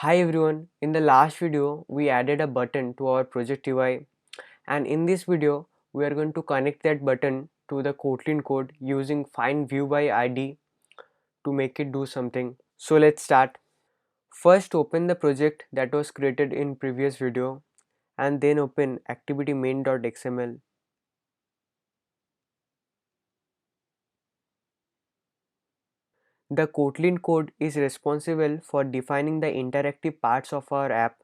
Hi everyone, in the last video we added a button to our project UI, and in this video we are going to connect that button to the Kotlin code using findViewById to make it do something. So let's start. First open the project that was created in previous video and then open activity main.xml. The Kotlin code is responsible for defining the interactive parts of our app,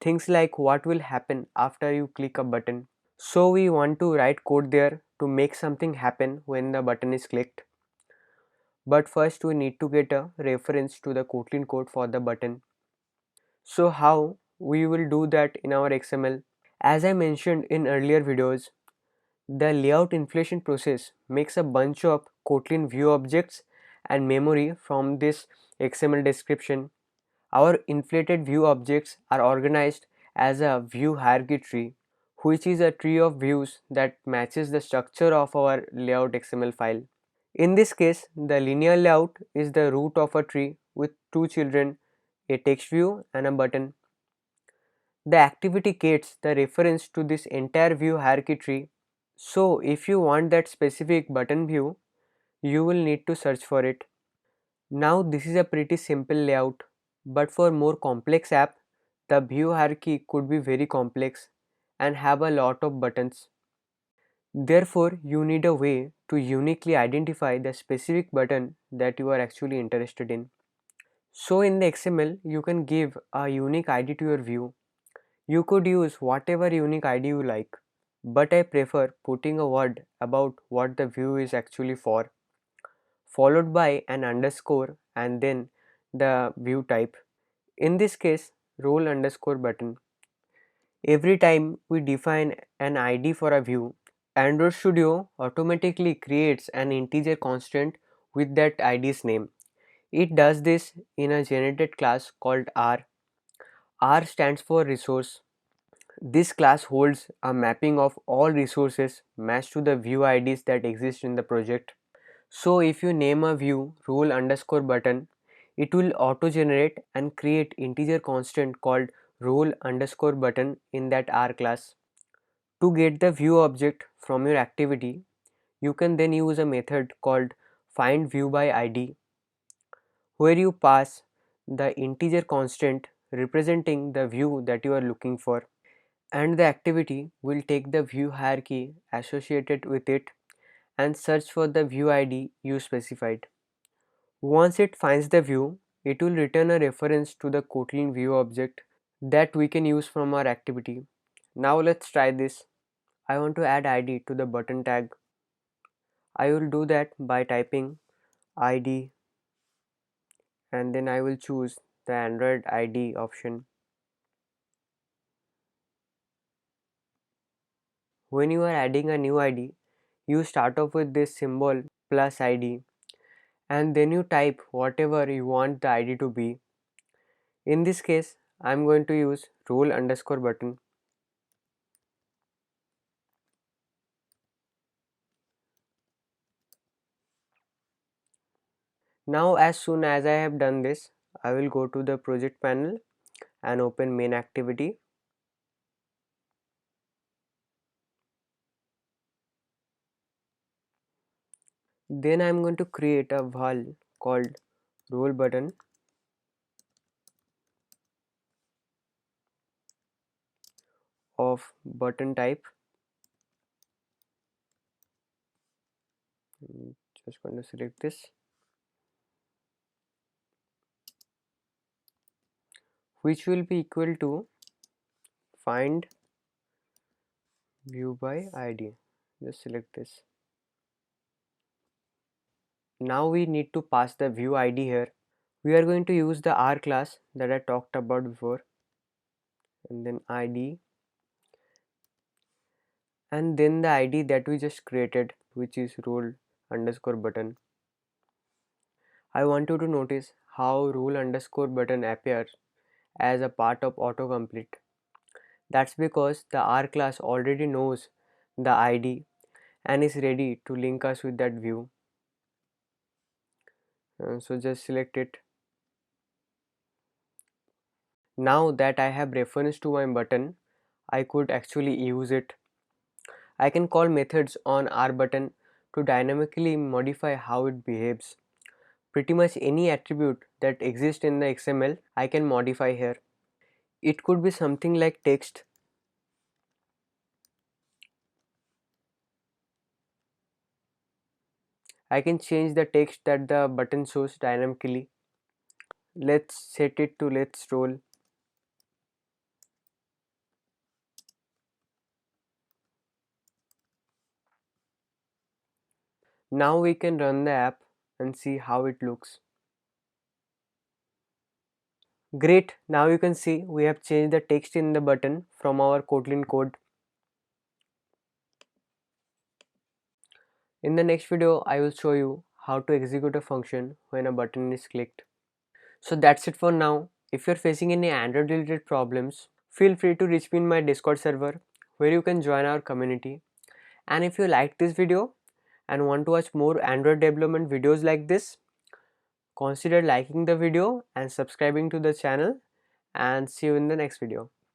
things like what will happen after you click a button. So we want to write code there to make something happen when the button is clicked. But first we need to get a reference to the Kotlin code for the button. So how we will do that in our XML? As I mentioned in earlier videos, the layout inflation process makes a bunch of Kotlin view objects and memory from this XML description. Our inflated view objects are organized as a view hierarchy tree, which is a tree of views that matches the structure of our layout XML file. In this case, the linear layout is the root of a tree with two children, a text view and a button. The activity gets the reference to this entire view hierarchy tree. So if you want that specific button view, you will need to search for it. Now this is a pretty simple layout, but for more complex app, the view hierarchy could be very complex and have a lot of buttons. Therefore, you need a way to uniquely identify the specific button that you are actually interested in. So in the XML, you can give a unique ID to your view. You could use whatever unique ID you like, but I prefer putting a word about what the view is actually for, followed by an underscore and then the view type. In this case, role underscore button. Every time we define an ID for a view, Android Studio automatically creates an integer constant with that ID's name. It does this in a generated class called R. R stands for resource. This class holds a mapping of all resources matched to the view IDs that exist in the project. So if you name a view role underscore button, it will auto generate and create integer constant called role underscore button in that R class. To get the view object from your activity, you can then use a method called findViewById, where you pass the integer constant representing the view that you are looking for, and the activity will take the view hierarchy associated with it and search for the view ID you specified. Once it finds the view, it will return a reference to the Kotlin view object that we can use from our activity. Now let's try this. I want to add ID to the button tag. I will do that by typing ID and then I will choose the Android ID option. When you are adding a new ID, you start off with this symbol plus ID and then you type whatever you want the ID to be. In this case, I am going to use role underscore button. Now as soon as I have done this, I will go to the project panel and open main activity. Then I am going to create a val called role button of button type. Just going to select this, which will be equal to find view by ID. Just select this. Now we need to pass the view ID here. We are going to use the R class that I talked about before, and then ID, and then the ID that we just created, which is role underscore button. I want you to notice how role underscore button appears as a part of autocomplete. That's because the R class already knows the ID and is ready to link us with that view. So just select it. Now that I have reference to my button, I could actually use it. I can call methods on our button to dynamically modify how it behaves. Pretty much any attribute that exists in the XML I can modify here. It could be something like text. I can change the text that the button shows dynamically. Let's set it to let's roll. Now we can run the app and see how it looks. Great, now you can see we have changed the text in the button from our Kotlin code. In the next video, I will show you how to execute a function when a button is clicked. So that's it for now. If you're facing any Android related problems, feel free to reach me in my Discord server where you can join our community. And if you liked this video and want to watch more Android development videos like this, consider liking the video and subscribing to the channel, and see you in the next video.